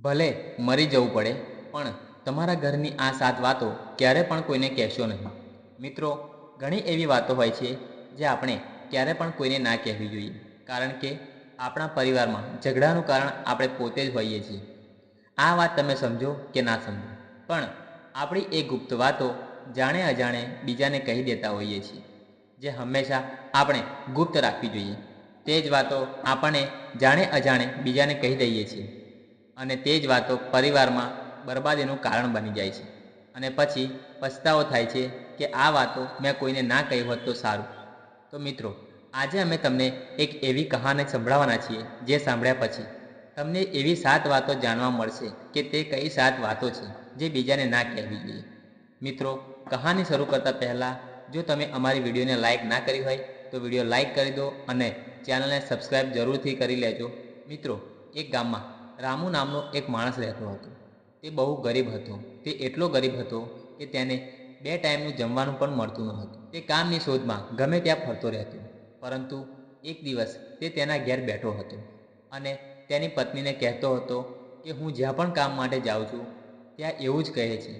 ભલે મરી જવું પડે પણ તમારા ઘરની આ 7 વાતો ક્યારે પણ કોઈને કહેશો નહીં. મિત્રો, ઘણી એવી વાતો હોય છે જે આપણે ક્યારે પણ કોઈને ના કહેવી જોઈએ, કારણ કે આપણા પરિવારમાં ઝઘડાનું કારણ આપણે પોતે જ હોઈએ છીએ. આ વાત તમે સમજો કે ના સમજો, પણ આપણી એ ગુપ્ત વાતો જાણે અજાણે બીજાને કહી દેતા હોઈએ છીએ, જે હંમેશા આપણે ગુપ્ત રાખવી જોઈએ. તે જ વાતો આપણે જાણે અજાણે બીજાને કહી દઈએ છીએ અને તે જ વાતો પરિવારમાં બરબાદીનું કારણ બની જાય છે. અને પછી પછતાવો થાય છે કે આ વાતો મેં કોઈને ના કહી હોત તો સારું. તો મિત્રો, આજે અમે તમને એક એવી કહાની સંભળાવવાના છીએ જે સાંભળ્યા પછી તમને એવી 7 વાતો જાણવા મળશે કે તે કઈ 7 વાતો છે જે બીજાને ના કહેવી જોઈએ. મિત્રો, કહાની શરૂ કરતાં પહેલાં જો તમે અમારી વિડીયોને લાઇક ના કરી હોય તો વિડીયો લાઇક કરી દો અને ચેનલને સબસ્ક્રાઈબ જરૂરથી કરી લેજો. મિત્રો, એક ગામમાં રામુ નામનો એક માણસ રહેતો હતો. તે બહુ ગરીબ હતો. તે એટલો ગરીબ હતો કે તેને 2 ટાઈમનું જમવાનું પણ મળતું ન હતું. તે કામની શોધમાં ગમે ત્યાં ફરતો રહેતો. પરંતુ એક દિવસ તે તેના ઘેર બેઠો હતો અને તેની પત્નીને કહેતો હતો કે હું જ્યાં પણ કામ માટે જાઉં છું ત્યાં એવું જ કહે છે,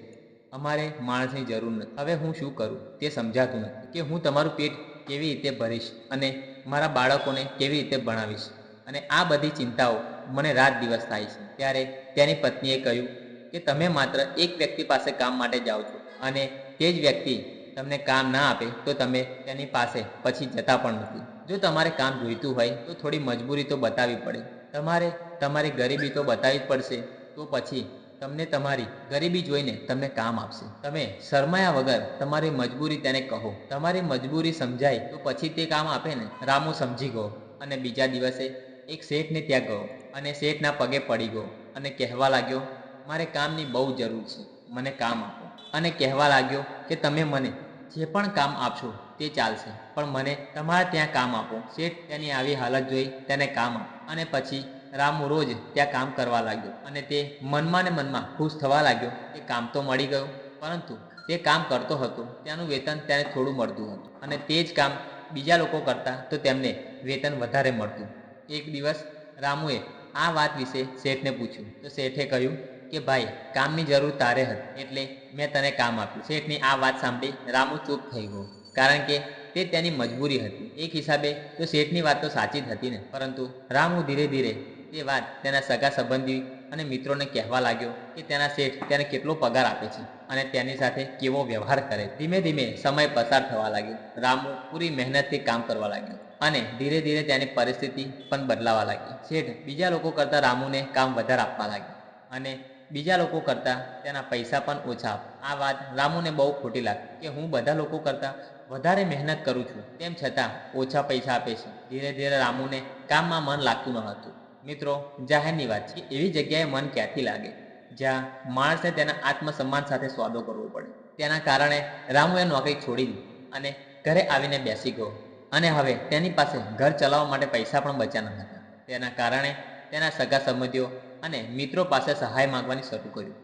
અમારે માણસની જરૂર નથી. હવે હું શું કરું તે સમજાતું નથી કે હું તમારું પેટ કેવી રીતે ભરીશ અને મારા બાળકોને કેવી રીતે ભણાવીશ, અને આ બધી ચિંતાઓ મને રાત દિવસ થાય છે. ત્યારે તેની પત્નીએ કહ્યું કે તમે માત્ર એક વ્યક્તિ પાસે કામ માટે જાઓ છો અને તે જ વ્યક્તિ તમને કામ ના આપે તો તમે તેની પાસે પછી જતા પણ નથી. જો તમારે કામ જોઈતું હોય તો થોડી મજબૂરી તો બતાવવી પડે. તમારે તમારી ગરીબી તો બતાવવી જ પડશે, તો પછી તમને તમારી ગરીબી જોઈને તમને કામ આપશે. તમે શરમાયા વગર તમારી મજબૂરી તેને કહો. તમારી મજબૂરી સમજાય તો પછી તે કામ આપે ને. રામુ સમજી ગયો અને બીજા દિવસે એક શેઠને ત્યાં ગયો અને શેઠના પગે પડી ગયો અને કહેવા લાગ્યો, મારે કામની બહુ જરૂર છે, મને કામ આપો. અને કહેવા લાગ્યો કે તમે મને જે પણ કામ આપશો તે ચાલશે, પણ મને તમારા ત્યાં કામ આપો. શેઠ તેની આવી હાલત જોઈ તેને કામ આપ્યું અને પછી રામુ રોજ ત્યાં કામ કરવા લાગ્યો અને તે મનમાં ને મનમાં ખુશ થવા લાગ્યો કે કામ તો મળી ગયું, પરંતુ તે કામ કરતો હતો તેનું વેતન તેને થોડું મળતું હતું અને તે જ કામ બીજા લોકો કરતા તો તેમને વેતન વધારે મળતું. એક દિવસ રામુએ આ વાત વિશે શેઠને પૂછ્યું તો શેઠે કહ્યું કે ભાઈ, કામની જરૂર તારે હતી એટલે મેં તને કામ આપ્યું. શેઠની આ વાત સાંભળી રામુ ચૂપ થઈ ગયો, કારણ કે તે તેની મજબૂરી હતી. એક હિસાબે તો શેઠની વાત તો સાચી જ હતી ને, પરંતુ રામુ ધીરે ધીરે તે વાત તેના સગા સંબંધી અને મિત્રોને કહેવા લાગ્યો કે તેના શેઠ તેને કેટલો પગાર આપે છે અને તેની સાથે કેવો વ્યવહાર કરે. ધીમે ધીમે સમય પસાર થવા લાગ્યો. રામુ પૂરી મહેનતથી કામ કરવા લાગ્યો અને ધીરે ધીરે તેની પરિસ્થિતિ પણ બદલાવા લાગી. શેઠ બીજા લોકો કરતાં રામુને કામ વધારે આપવા લાગ્યા અને બીજા લોકો કરતાં તેના પૈસા પણ ઓછા આપવા. આ વાત રામુને બહુ ખોટી લાગી કે હું બધા લોકો કરતાં વધારે મહેનત કરું છું તેમ છતાં ઓછા પૈસા આપે છે. ધીરે ધીરે રામુને કામમાં મન લાગતું ન હતું. મિત્રો, જાહેરની વાત છે, એવી જગ્યાએ મન ક્યાંથી લાગે જ્યાં માણસને તેના આત્મસન્માન સાથે સોદો કરવો પડે. તેના કારણે રામુએ નોકરી છોડી દીધી અને ઘરે આવીને બેસી ગયો અને હવે તેની પાસે ઘર ચલાવવા માટે પૈસા પણ બચ્યા ન હતા. તેના કારણે તેના સગા સંબંધીઓ અને મિત્રો પાસે સહાય માંગવાની શરૂ કર્યું,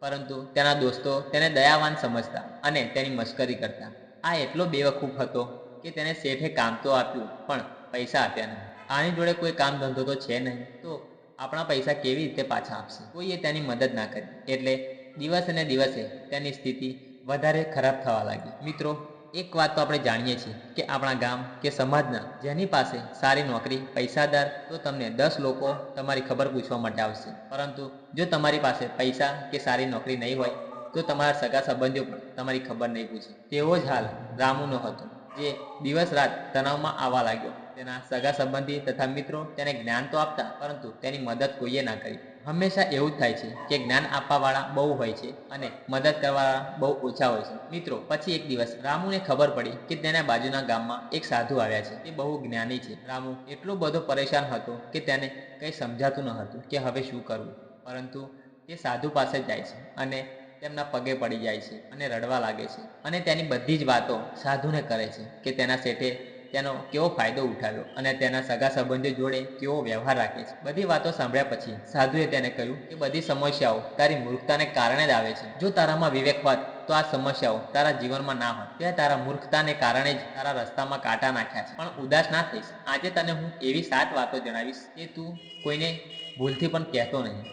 પરંતુ તેના દોસ્તો તેને દયાવાન સમજતા અને તેની મશ્કરી કરતા. આ એટલો બેવકૂફ હતો કે તેને શેઠે કામ તો આપ્યું પણ પૈસા આપ્યા નહીં. આની જોડે કોઈ કામ ધંધો તો છે નહીં, તો આપણા પૈસા કેવી રીતે પાછા આપશે? કોઈએ તેની મદદ ના કરી, એટલે દિવસે ને દિવસે તેની સ્થિતિ વધારે ખરાબ થવા લાગી. મિત્રો, એક વાત તો આપણે જાણીએ છીએ કે આપણા ગામ કે સમાજના જેની પાસે સારી નોકરી, પૈસાદાર, તો તમને 10 લોકો તમારી ખબર પૂછવા માટે આવશે. પરંતુ જો તમારી પાસે પૈસા કે સારી નોકરી નહીં હોય તો તમારા સગા સંબંધીઓ પણ તમારી ખબર નહીં પૂછે. તેવો જ હાલ રામુનો હતો, જે દિવસ રાત તણાવમાં આવવા લાગ્યો. તેના સગા સંબંધી તથા મિત્રો તેને જ્ઞાન તો આપતા, પરંતુ તેની મદદ કોઈએ ના કરી. હંમેશા એવું જ થાય છે કે જ્ઞાન આપવાવાળા બહુ હોય છે અને મદદ કરવાવાળા બહુ ઓછા હોય છે. મિત્રો, પછી એક દિવસ રામુને ખબર પડી કે તેના બાજુના ગામમાં એક સાધુ આવ્યા છે. તે બહુ જ્ઞાની છે. રામુ એટલો બધો પરેશાન હતો કે તેને કંઈ સમજાતું ન હતું કે હવે શું કરવું, પરંતુ તે સાધુ પાસે જાય છે અને તેમના પગે પડી જાય છે અને રડવા લાગે છે અને તેની બધી જ વાતો સાધુને કરે છે કે તેના શેઠે તેનો કેવો ફાયદો ઉઠાવ્યો અને તેના સગા સંબંધીઓ જોડે કેવો વ્યવહાર રાખે છે. બધી વાતો સાંભળ્યા પછી સાધુએ તેને કહ્યું કે બધી સમસ્યાઓ તારી મૂર્ખતાને કારણે જ આવે છે. જો તારામાં વિવેક હોત તો આ સમસ્યાઓ તારા જીવનમાં ના હોત. તે તારા મૂર્ખતાને કારણે જ તારા રસ્તામાં કાંટા નાખ્યા છે. પણ ઉદાસ ના થઈશ. આજે તને હું એવી 7 વાતો જણાવીશ કે તું કોઈને ભૂલથી પણ કહેતો નહીં.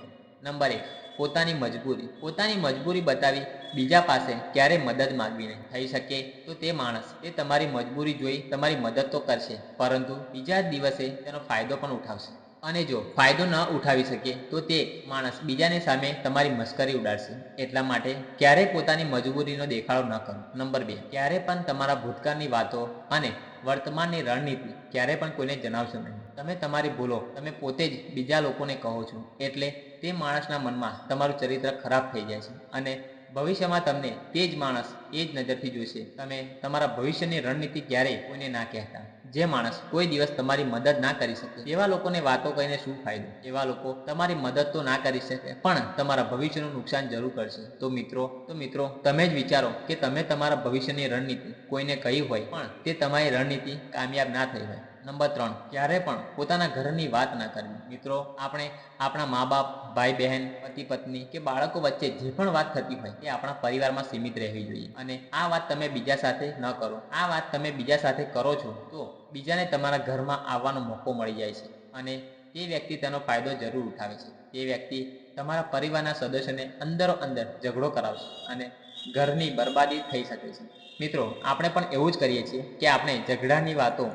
નંબર 1, પોતાની મજબૂરી બતાવી બીજા પાસે ક્યારેય મદદ માંગવી નહીં. થઈ શકે તો તે માણસ તે તમારી મજબૂરી જોઈ તમારી મદદ તો કરશે, પરંતુ બીજા જ દિવસે તેનો ફાયદો પણ ઉઠાવશે. અને જો ફાયદો ન ઉઠાવી શકે તો તે માણસ બીજાની સામે તમારી મશ્કરી ઉડાડશે. એટલા માટે ક્યારેય પોતાની મજબૂરીનો દેખાડો ન કરો. નંબર 2, ક્યારે પણ તમારા ભૂતકાળની વાતો અને વર્તમાનની રણનીતિ ક્યારે પણ કોઈને જણાવશો નહીં. તમે તમારી ભૂલો તમે પોતે જ બીજા લોકોને કહો છો, એટલે તે માણસના મનમાં તમારું ચરિત્ર ખરાબ થઈ જાય છે અને ભવિષ્યમાં તમને તે જ માણસ એ જ નજરથી જોશે. તમે તમારા ભવિષ્યની રણનીતિ ક્યારેય કોઈને ના કહેતા. જે માણસ કોઈ દિવસ તમારી મદદ ના કરી શકે તેવા લોકોને વાતો કહીને શું ફાયદો? એવા લોકો તમારી મદદ તો ના કરી શકે પણ તમારા ભવિષ્યનું નુકસાન જરૂર કરશે. તો મિત્રો તમે જ વિચારો કે તમે તમારા ભવિષ્યની રણનીતિ કોઈને કહી હોય પણ તે તમારી રણનીતિ કામયાબ ના થઈ હોય. નંબર 3, ક્યારે પણ પોતાના ઘરની વાત ના કરવી. મિત્રો, આપણે આપણા મા બાપ, ભાઈ બહેન, પતિ પત્ની કે બાળકો વચ્ચે જે પણ વાત થતી હોય તે આપણા પરિવારમાં સીમિત રહેવી જોઈએ. અને આ વાત તમે બીજા સાથે ન કરો. આ વાત તમે બીજા સાથે કરો છો તો બીજાને તમારા ઘરમાં આવવાનો મોકો મળી જાય છે અને તે વ્યક્તિ તેનો ફાયદો જરૂર ઉઠાવે છે. તે વ્યક્તિ તમારા પરિવારના સદસ્યોને અંદરો અંદર ઝઘડો કરાવશે અને ઘરની બરબાદી થઈ શકે છે. મિત્રો, આપણે પણ એવું જ કરીએ છીએ કે આપણે ઝઘડાની વાતો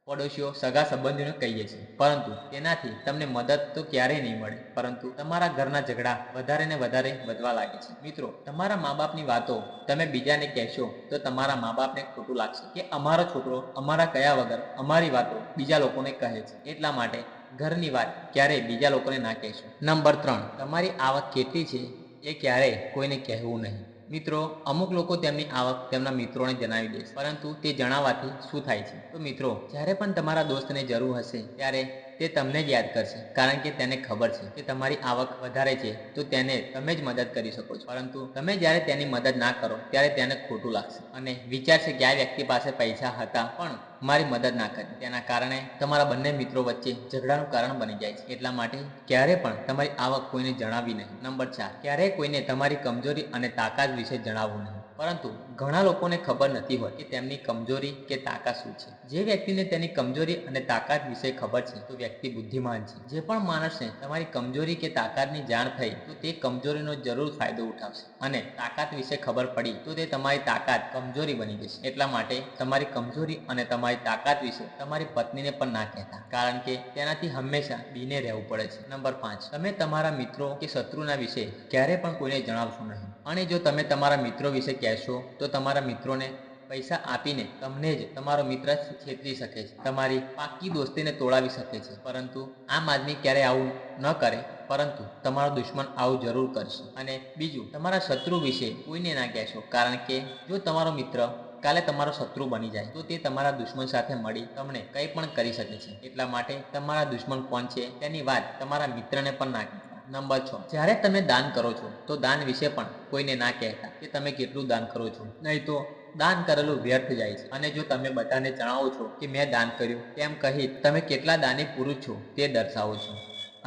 પડોશીઓ, સગા સંબંધીઓને કહીએ છીએ, પરંતુ તેનાથી તમને મદદ તો ક્યારેય નહીં મળે, પરંતુ તમારા ઘરના ઝઘડા વધારે ને વધારે વધવા લાગે છે. મિત્રો, તમારા મા બાપની વાતો તમે બીજાને કહેશો તો તમારા મા બાપને ખોટું લાગશે કે અમારો છોકરો અમારા કયા વગર અમારી વાતો બીજા લોકોને કહે છે. એટલા માટે ઘરની વાત ક્યારેય બીજા લોકોને ના કહેશો. નંબર 3, તમારી આવક કેટલી છે એ ક્યારેય કોઈને કહેવું નહીં. મિત્રો, અમુક લોકો તેમની આવક તેમના મિત્રોને જણાવી દેશે, પરંતુ તે જણાવવાથી શું થાય છે? તો મિત્રો, જ્યારે પણ તમારા દોસ્તને જરૂર હશે ત્યારે તે તમને જ યાદ કરશે, કારણ કે તેને ખબર છે કે તમારી આવક વધારે છે તો તેને તમે જ મદદ કરી શકો છો. પરંતુ તમે જ્યારે તેની મદદ ના કરો ત્યારે તેને ખોટું લાગશે અને વિચારશે કે આ વ્યક્તિ પાસે પૈસા હતા પણ મારી મદદ ના કરી. તેના કારણે તમારા બંને મિત્રો વચ્ચે ઝઘડાનું કારણ બની જાય છે. એટલા માટે ક્યારે પણ તમારી આવક કોઈને જણાવી નહીં. નંબર 4, ક્યારેય કોઈને તમારી કમજોરી અને તાકાત વિશે જણાવવું નહીં. પરંતુ ઘણા લોકોને ખબર નથી હોતી કે તેમની કમજોરી કે તાકાત શું છે. જે વ્યક્તિને તેની કમજોરી અને તાકાત વિશે ખબર છે તો વ્યક્તિ બુદ્ધિમાન છે. જે પણ માણસને તમારી કમજોરી કે તાકાતની જાણ થઈ તો તે કમજોરીનો જરૂર ફાયદો ઉઠાવશે અને તાકાત વિશે ખબર પડી તો તે તમારી તાકાત કમજોરી બની જશે. એટલા માટે તમારી કમજોરી અને તમારી તાકાત વિશે તમારી પત્નીને પણ ના કહેતા, કારણ કે તેનાથી હંમેશા બીને રહેવું પડે છે. નંબર 5, તમે તમારા મિત્રો કે શત્રુના વિશે ક્યારે પણ કોઈને જણાવશો નહીં. અને જો તમે તમારા મિત્રો વિશે કહેશો તો તમારા મિત્રોને પૈસા આપીને તમને જ તમારો મિત્ર છેતરી શકે છે, તમારી પાકી દોસ્તીને તોડાવી શકે છે. પરંતુ આમ આદમી ક્યારેય આવું ન કરે, પરંતુ તમારો દુશ્મન આવું જરૂર કરશે. અને બીજું, તમારા શત્રુ વિશે કોઈને ના કહેશો, કારણ કે જો તમારો મિત્ર કાલે તમારો શત્રુ બની જાય તો તે તમારા દુશ્મન સાથે મળી તમને કંઈ પણ કરી શકે છે. એટલા માટે તમારા દુશ્મન કોણ છે તેની વાત તમારા મિત્રને પણ ના કહેતા. નંબર 6, જ્યારે તમે દાન કરો છો તો દાન વિશે પણ કોઈને ના કહેતા કે તમે કેટલું દાન કરો છો, નહીં તો દાન કરેલું વ્યર્થ જાય છે. અને જો તમે બધાને જણાવો છો કે મેં દાન કર્યું તેમ કહી તમે કેટલા દાની પુરુષ છો તે દર્શાવો છો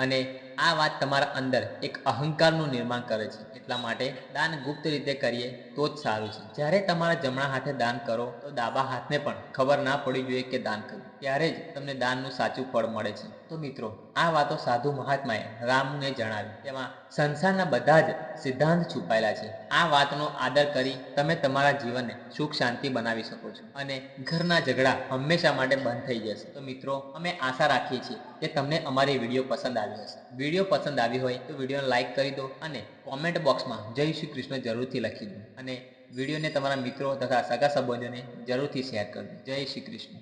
અને આ વાત તમારા અંદર એક અહંકારનું નિર્માણ કરે છે. એટલા માટે દાન ગુપ્ત રીતે કરીએ તો જ સારું છે. જ્યારે તમારા જમણા હાથે દાન કરો તો ડાબા હાથને પણ ખબર ના પડવી જોઈએ કે દાન કર્યું, ત્યારે જ તમને દાનનું સાચું ફળ મળે છે. તો મિત્રો, આ વાતો સાધુ મહાત્માએ રામને જણાવી, તેમાં સંસારના બધા જ સિદ્ધાંત છુપાયેલા છે. આ વાતનો આદર કરી તમે તમારા જીવનને સુખ શાંતિ બનાવી શકો છો અને ઘરના ઝઘડા હંમેશા માટે બંધ થઈ જશે. તો મિત્રો, અમે આશા રાખીએ છીએ કે તમને અમારી વિડીયો પસંદ આવી હશે. વિડીયો પસંદ આવી હોય તો વિડીયોને લાઇક કરી દો અને કોમેન્ટ બોક્સમાં જય શ્રી કૃષ્ણ જરૂરથી લખી દો અને વિડીયોને તમારા મિત્રો તથા સગા સંબંધીઓને જરૂરથી શેર કરજો. જય શ્રી કૃષ્ણ.